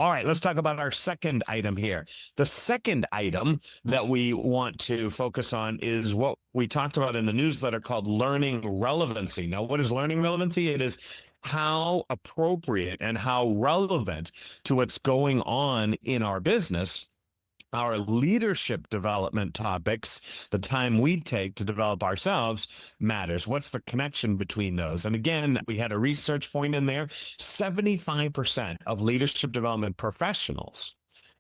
All right, let's talk about our second item here. The second item that we want to focus on is what we talked about in the newsletter called learning relevancy. Now, what is learning relevancy? It is how appropriate and how relevant to what's going on in our business our leadership development topics, the time we take to develop ourselves matters. What's the connection between those? And again, we had a research point in there. 75% of leadership development professionals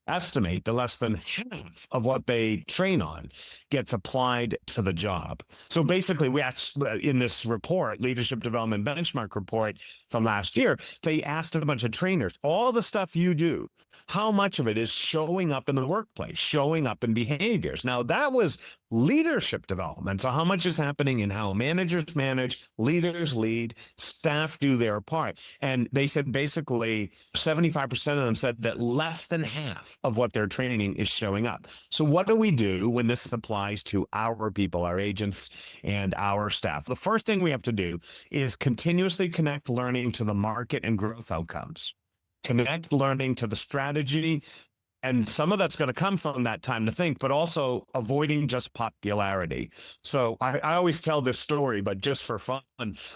estimate that less than half of what they train on gets applied to the job. So basically, we asked in this report, leadership development benchmark report from last year, they asked a bunch of trainers, all the stuff you do, how much of it is showing up in the workplace, showing up in behaviors? Now, that was leadership development. So how much is happening in how managers manage, leaders lead, staff do their part? And they said basically 75% of them said that less than half of what they're training is showing up. So what do we do when this applies to our people, our agents, and our staff? The first thing we have to do is continuously connect learning to the market and growth outcomes. Connect learning to the strategy. And some of that's going to come from that time to think, but also avoiding just popularity. So I always tell this story, but just for fun.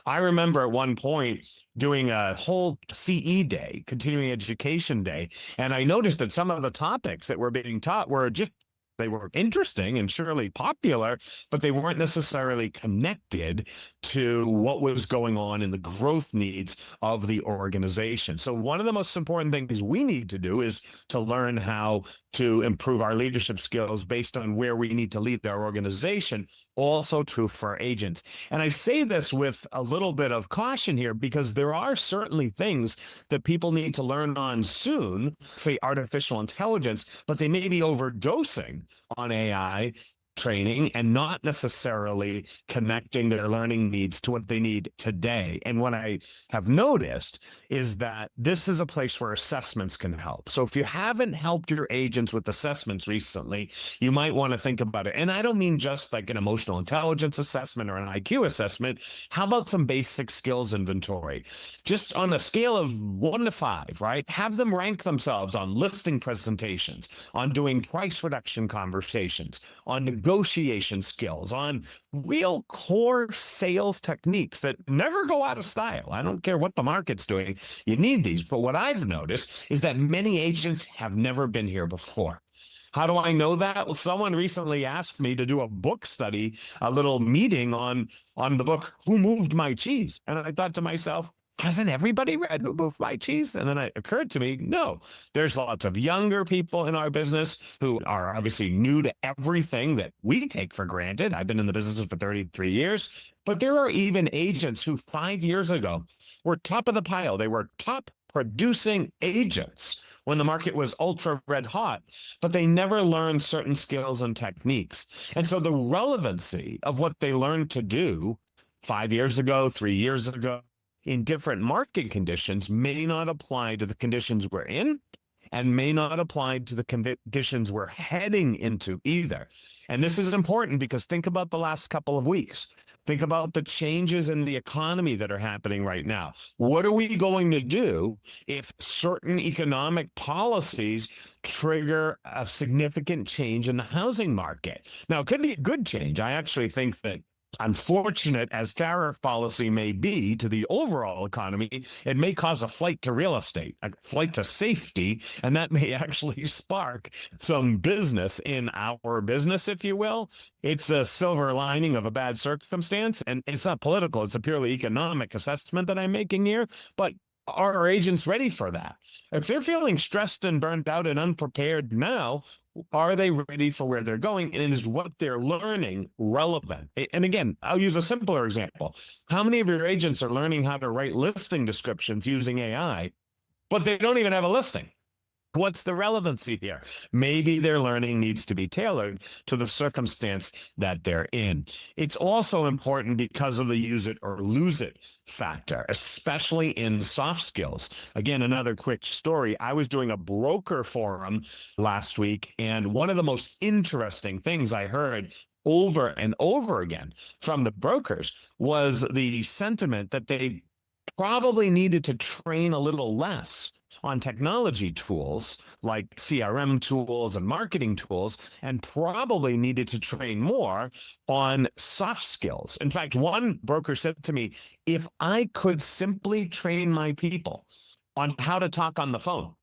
I remember at one point doing a whole CE day, continuing education day, and I noticed that some of the topics that were being taught were just they were interesting and surely popular, but they weren't necessarily connected to what was going on in the growth needs of the organization. So one of the most important things we need to do is to learn how to improve our leadership skills based on where we need to lead our organization. Also true for our agents. And I say this with a little bit of caution here because there are certainly things that people need to learn on soon, say artificial intelligence, but they may be overdosing on AI training and not necessarily connecting their learning needs to what they need today. And what I have noticed is that this is a place where assessments can help. So if you haven't helped your agents with assessments recently, you might want to think about it. And I don't mean just like an emotional intelligence assessment or an IQ assessment. How about some basic skills inventory? Just on a scale of 1 to 5, right? Have them rank themselves on listing presentations, on doing price reduction conversations, on negotiation skills, on real core sales techniques that never go out of style. I don't care what the market's doing. You need these. But what I've noticed is that many agents have never been here before. How do I know that? Well, someone recently asked me to do a book study, a little meeting on the book, Who Moved My Cheese? And I thought to myself, hasn't everybody read Who Moved My Cheese? And then it occurred to me, no, there's lots of younger people in our business who are obviously new to everything that we take for granted. I've been in the business for 33 years, but there are even agents who 5 years ago were top of the pile. They were top producing agents when the market was ultra red hot, but they never learned certain skills and techniques. And so the relevancy of what they learned to do 5 years ago, 3 years ago, in different market conditions may not apply to the conditions we're in and may not apply to the conditions we're heading into either. And this is important because think about the last couple of weeks. Think about the changes in the economy that are happening right now. What are we going to do if certain economic policies trigger a significant change in the housing market? Now, it could be a good change. I actually think that unfortunate as tariff policy may be to the overall economy, it may cause a flight to real estate, a flight to safety, and that may actually spark some business in our business, if you will. It's a silver lining of a bad circumstance, and it's not political. It's a purely economic assessment that I'm making here, but are our agents ready for that? If they're feeling stressed and burnt out and unprepared now, are they ready for where they're going? And is what they're learning relevant? And again, I'll use a simpler example. How many of your agents are learning how to write listing descriptions using AI, but they don't even have a listing? What's the relevancy here? Maybe their learning needs to be tailored to the circumstance that they're in. It's also important because of the use it or lose it factor, especially in soft skills. Again, another quick story. I was doing a broker forum last week, and one of the most interesting things I heard over and over again from the brokers was the sentiment that they probably needed to train a little less on technology tools like CRM tools and marketing tools, and probably needed to train more on soft skills. In fact, one broker said to me, if I could simply train my people on how to talk on the phone,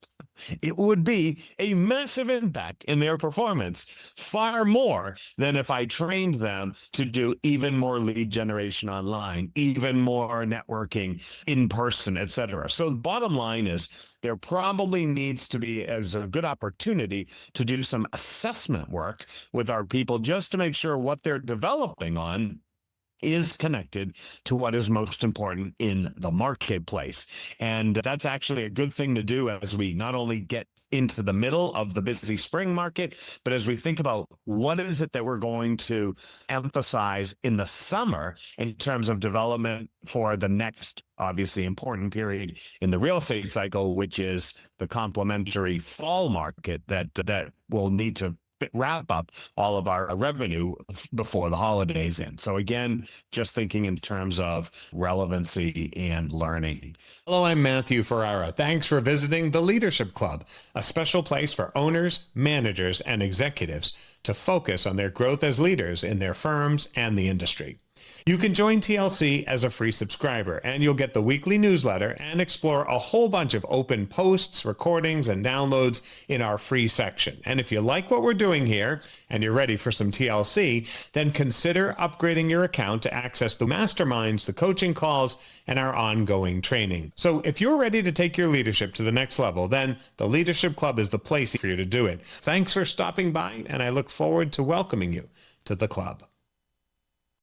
it would be a massive impact in their performance, far more than if I trained them to do even more lead generation online, even more networking in person, et cetera. So the bottom line is there probably needs to be as a good opportunity to do some assessment work with our people just to make sure what they're developing on is connected to what is most important in the marketplace. And that's actually a good thing to do as we not only get into the middle of the busy spring market, but as we think about what is it that we're going to emphasize in the summer in terms of development for the next obviously important period in the real estate cycle, which is the complementary fall market that will need to wrap up all of our revenue before the holidays end. So again, just thinking in terms of relevancy and learning. Hello, I'm Matthew Ferrara. Thanks for visiting the Leadership Club, a special place for owners, managers, and executives to focus on their growth as leaders in their firms and the industry. You can join TLC as a free subscriber, and you'll get the weekly newsletter and explore a whole bunch of open posts, recordings, and downloads in our free section. And if you like what we're doing here and you're ready for some TLC, then consider upgrading your account to access the masterminds, the coaching calls, and our ongoing training. So if you're ready to take your leadership to the next level, then the Leadership Club is the place for you to do it. Thanks for stopping by, and I look forward to welcoming you to the club.